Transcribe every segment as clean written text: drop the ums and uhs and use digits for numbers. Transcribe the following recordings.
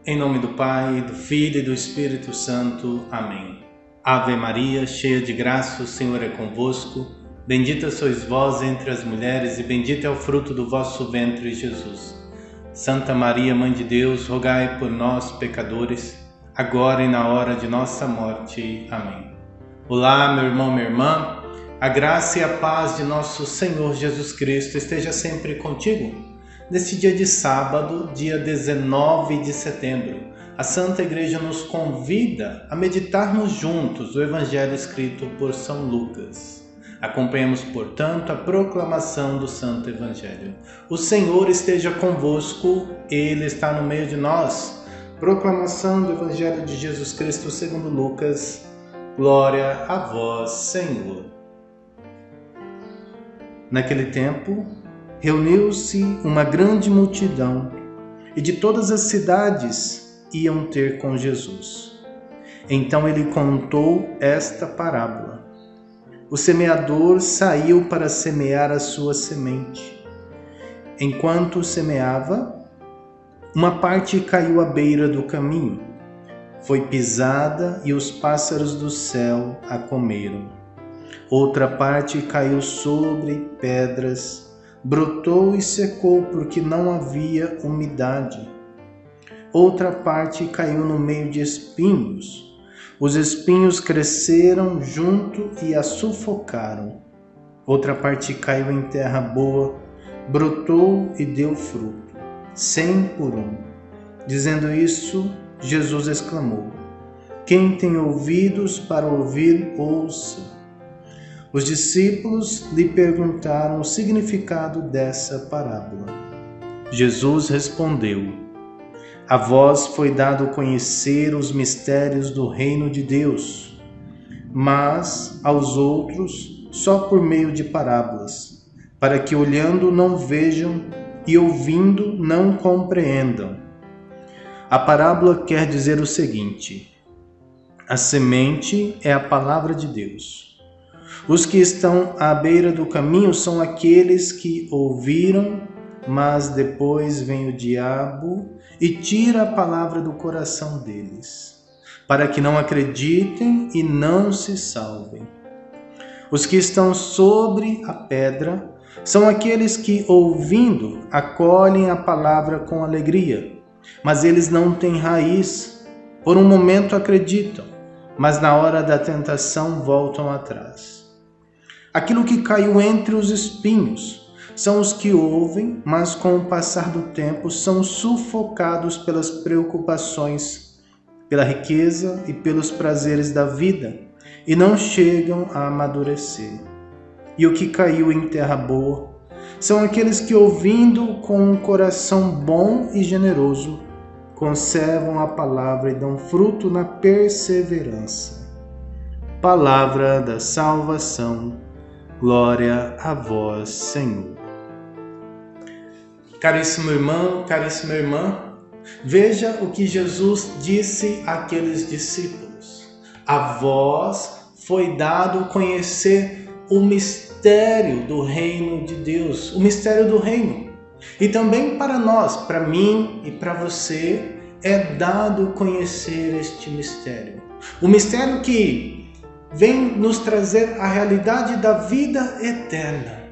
Em nome do Pai, do Filho e do Espírito Santo. Amém. Ave Maria, cheia de graça, o Senhor é convosco. Bendita sois vós entre as mulheres e bendito é o fruto do vosso ventre, Jesus. Santa Maria, Mãe de Deus, rogai por nós, pecadores, agora e na hora de nossa morte. Amém. Olá, meu irmão, minha irmã. A graça e a paz de nosso Senhor Jesus Cristo esteja sempre contigo. Neste dia de sábado, dia 19 de setembro, a Santa Igreja nos convida a meditarmos juntos o Evangelho escrito por São Lucas. Acompanhemos, portanto, a proclamação do Santo Evangelho. O Senhor esteja convosco, Ele está no meio de nós. Proclamação do Evangelho de Jesus Cristo segundo Lucas. Glória a vós, Senhor. Naquele tempo, reuniu-se uma grande multidão e de todas as cidades iam ter com Jesus. Então ele contou esta parábola. O semeador saiu para semear a sua semente. Enquanto semeava, uma parte caiu à beira do caminho. Foi pisada e os pássaros do céu a comeram. Outra parte caiu sobre pedras, brotou e secou porque não havia umidade. Outra parte caiu no meio de espinhos. Os espinhos cresceram junto e a sufocaram. Outra parte caiu em terra boa, brotou e deu fruto, 100 por um. Dizendo isso, Jesus exclamou: Quem tem ouvidos para ouvir, ouça. Os discípulos lhe perguntaram o significado dessa parábola. Jesus respondeu: A vós foi dado conhecer os mistérios do reino de Deus, mas aos outros só por meio de parábolas, para que olhando não vejam e ouvindo não compreendam. A parábola quer dizer o seguinte: a semente é a palavra de Deus. Os que estão à beira do caminho são aqueles que ouviram, mas depois vem o diabo e tira a palavra do coração deles, para que não acreditem e não se salvem. Os que estão sobre a pedra são aqueles que, ouvindo, acolhem a palavra com alegria, mas eles não têm raiz. Por um momento acreditam, mas na hora da tentação voltam atrás. Aquilo que caiu entre os espinhos são os que ouvem, mas com o passar do tempo são sufocados pelas preocupações, pela riqueza e pelos prazeres da vida e não chegam a amadurecer. E o que caiu em terra boa são aqueles que, ouvindo com um coração bom e generoso, conservam a palavra e dão fruto na perseverança. Palavra da salvação. Glória a vós, Senhor. Caríssimo irmão, caríssima irmã, veja o que Jesus disse àqueles discípulos. A vós foi dado conhecer o mistério do reino de Deus, o mistério do reino. E também para nós, para mim e para você, é dado conhecer este mistério. O mistério que vem nos trazer a realidade da vida eterna.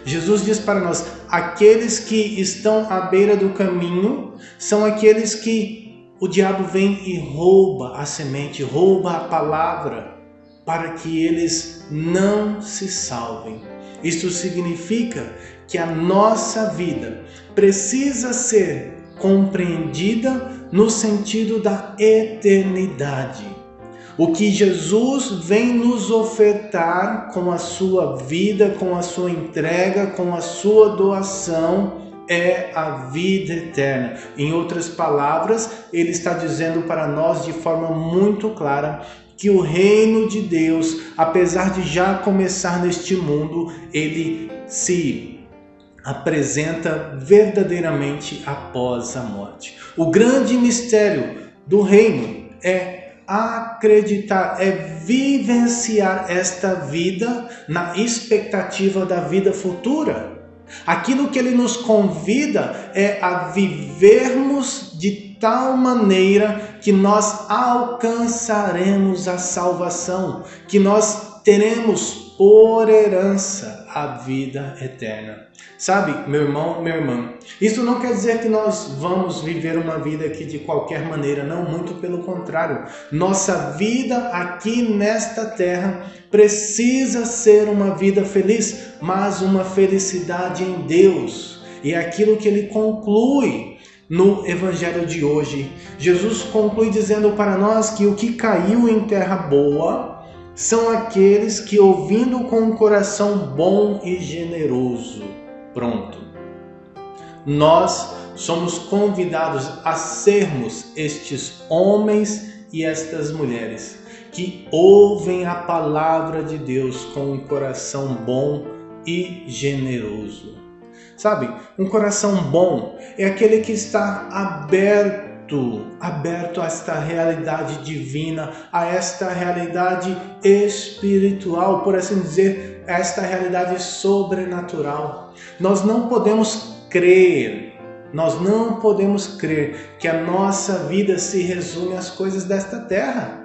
Jesus diz para nós: aqueles que estão à beira do caminho são aqueles que o diabo vem e rouba a semente, rouba a palavra, para que eles não se salvem. Isso significa que a nossa vida precisa ser compreendida no sentido da eternidade. O que Jesus vem nos ofertar com a sua vida, com a sua entrega, com a sua doação, é a vida eterna. Em outras palavras, ele está dizendo para nós de forma muito clara que o reino de Deus, apesar de já começar neste mundo, ele se apresenta verdadeiramente após a morte. O grande mistério do reino é acreditar, é vivenciar esta vida na expectativa da vida futura. Aquilo que ele nos convida é a vivermos de tal maneira que nós alcançaremos a salvação, que nós teremos por herança a vida eterna. Sabe, meu irmão, minha irmã, isso não quer dizer que nós vamos viver uma vida aqui de qualquer maneira, não, muito pelo contrário. Nossa vida aqui nesta terra precisa ser uma vida feliz, mas uma felicidade em Deus. E é aquilo que ele conclui no Evangelho de hoje. Jesus conclui dizendo para nós que o que caiu em terra boa são aqueles que, ouvindo com um coração bom e generoso. Pronto. Nós somos convidados a sermos estes homens e estas mulheres que ouvem a palavra de Deus com um coração bom e generoso. Sabe, um coração bom é aquele que está aberto a esta realidade divina, a esta realidade espiritual, por assim dizer, a esta realidade sobrenatural. Nós não podemos crer que a nossa vida se resume às coisas desta terra.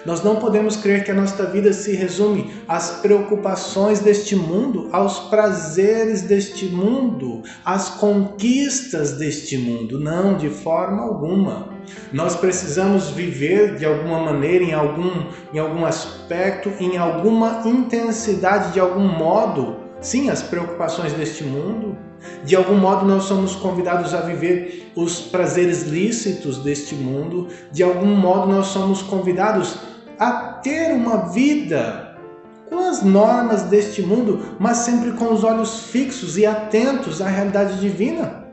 Nós não podemos crer que a nossa vida se resume às preocupações deste mundo, aos prazeres deste mundo, às conquistas deste mundo. Não, de forma alguma. Nós precisamos viver de alguma maneira, em algum aspecto, em alguma intensidade, de algum modo, sim, as preocupações deste mundo. De algum modo nós somos convidados a viver os prazeres lícitos deste mundo. De algum modo nós somos convidados a ter uma vida com as normas deste mundo, mas sempre com os olhos fixos e atentos à realidade divina.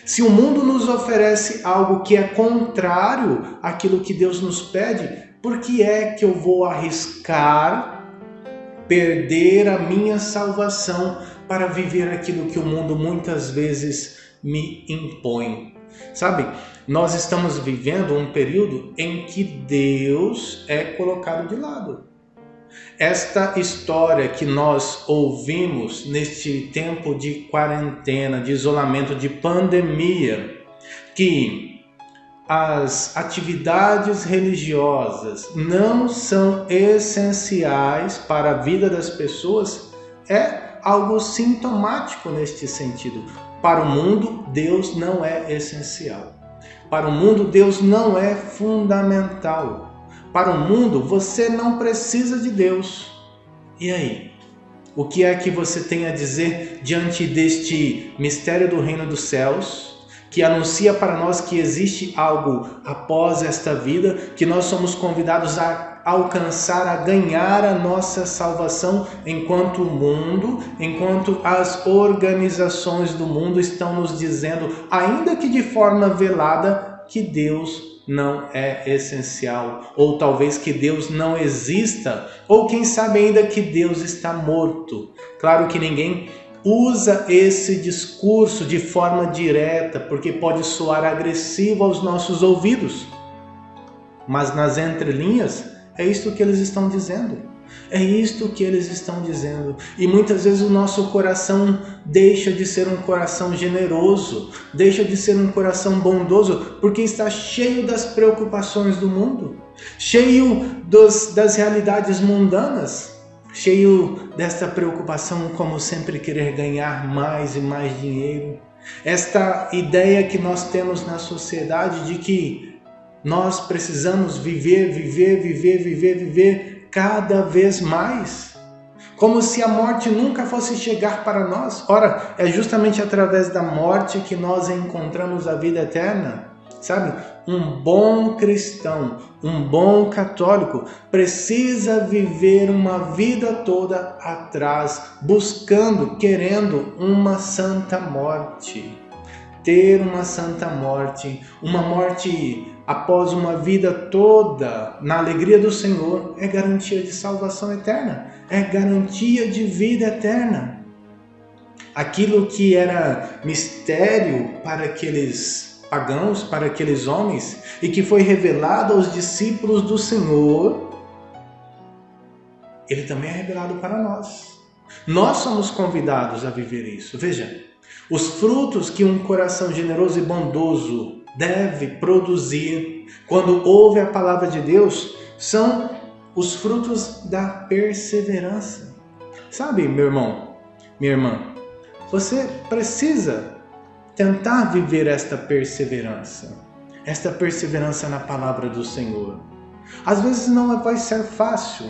Se o mundo nos oferece algo que é contrário àquilo que Deus nos pede, por que é que eu vou arriscar perder a minha salvação para viver aquilo que o mundo muitas vezes me impõe? Sabe, nós estamos vivendo um período em que Deus é colocado de lado. Esta história que nós ouvimos neste tempo de quarentena, de isolamento, de pandemia, que as atividades religiosas não são essenciais para a vida das pessoas, é algo sintomático neste sentido. Para o mundo, Deus não é essencial. Para o mundo, Deus não é fundamental. Para o mundo, você não precisa de Deus. E aí? O que é que você tem a dizer diante deste mistério do reino dos céus, que anuncia para nós que existe algo após esta vida, que nós somos convidados a alcançar, a ganhar a nossa salvação, enquanto o mundo, enquanto as organizações do mundo estão nos dizendo, ainda que de forma velada, que Deus não é essencial, ou talvez que Deus não exista, ou quem sabe ainda que Deus está morto. Claro que ninguém usa esse discurso de forma direta, porque pode soar agressivo aos nossos ouvidos, mas nas entrelinhas, é isto que eles estão dizendo. É isto que eles estão dizendo. E muitas vezes o nosso coração deixa de ser um coração generoso, deixa de ser um coração bondoso, porque está cheio das preocupações do mundo, cheio das realidades mundanas, cheio desta preocupação, como sempre querer ganhar mais e mais dinheiro. Esta ideia que nós temos na sociedade de que nós precisamos viver cada vez mais, como se a morte nunca fosse chegar para nós. Ora, é justamente através da morte que nós encontramos a vida eterna. Sabe, um bom cristão, um bom católico precisa viver uma vida toda atrás, buscando, querendo uma santa morte. Ter uma santa morte, uma morte após uma vida toda na alegria do Senhor, é garantia de salvação eterna, é garantia de vida eterna. Aquilo que era mistério para aqueles pagãos, para aqueles homens, e que foi revelado aos discípulos do Senhor, ele também é revelado para nós. Nós somos convidados a viver isso. Veja, os frutos que um coração generoso e bondoso deve produzir quando ouve a palavra de Deus são os frutos da perseverança. Sabe, meu irmão, minha irmã, você precisa tentar viver esta perseverança na palavra do Senhor. Às vezes não vai ser fácil,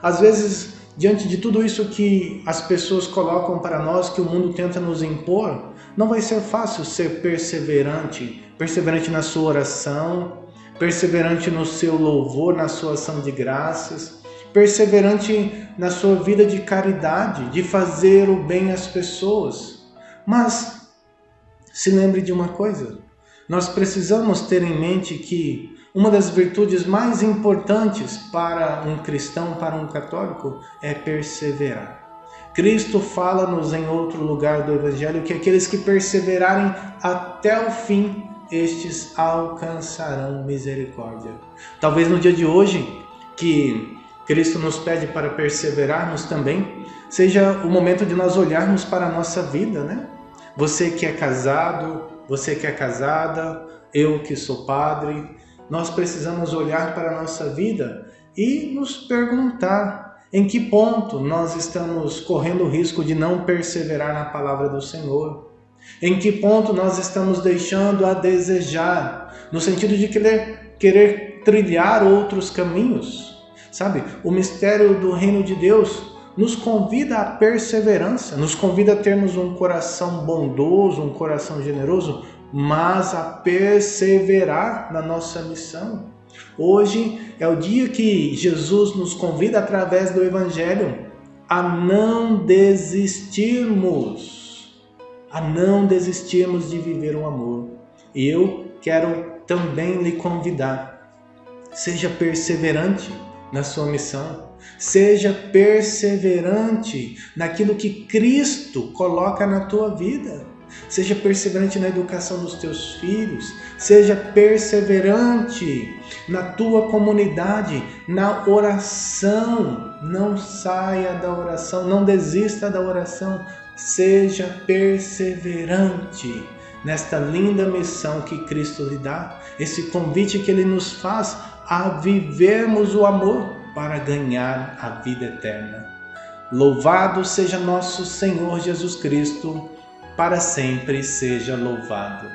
às vezes diante de tudo isso que as pessoas colocam para nós, que o mundo tenta nos impor, não vai ser fácil ser perseverante na sua oração, perseverante no seu louvor, na sua ação de graças, perseverante na sua vida de caridade, de fazer o bem às pessoas. Mas se lembre de uma coisa, nós precisamos ter em mente que uma das virtudes mais importantes para um cristão, para um católico, é perseverar. Cristo fala-nos em outro lugar do Evangelho que aqueles que perseverarem até o fim, estes alcançarão misericórdia. Talvez no dia de hoje, que Cristo nos pede para perseverarmos também, seja o momento de nós olharmos para a nossa vida, né? Você que é casado, você que é casada, eu que sou padre, nós precisamos olhar para a nossa vida e nos perguntar em que ponto nós estamos correndo o risco de não perseverar na palavra do Senhor. Em que ponto nós estamos deixando a desejar, no sentido de querer trilhar outros caminhos. Sabe, o mistério do reino de Deus nos convida à perseverança, nos convida a termos um coração bondoso, um coração generoso, mas a perseverar na nossa missão. Hoje é o dia que Jesus nos convida através do Evangelho a não desistirmos de viver o amor. E eu quero também lhe convidar, seja perseverante na sua missão, seja perseverante naquilo que Cristo coloca na tua vida. Seja perseverante na educação dos teus filhos, seja perseverante na tua comunidade, na oração. Não saia da oração, não desista da oração. Seja perseverante nesta linda missão que Cristo lhe dá, esse convite que Ele nos faz a vivermos o amor para ganhar a vida eterna. Louvado seja nosso Senhor Jesus Cristo, para sempre seja louvado.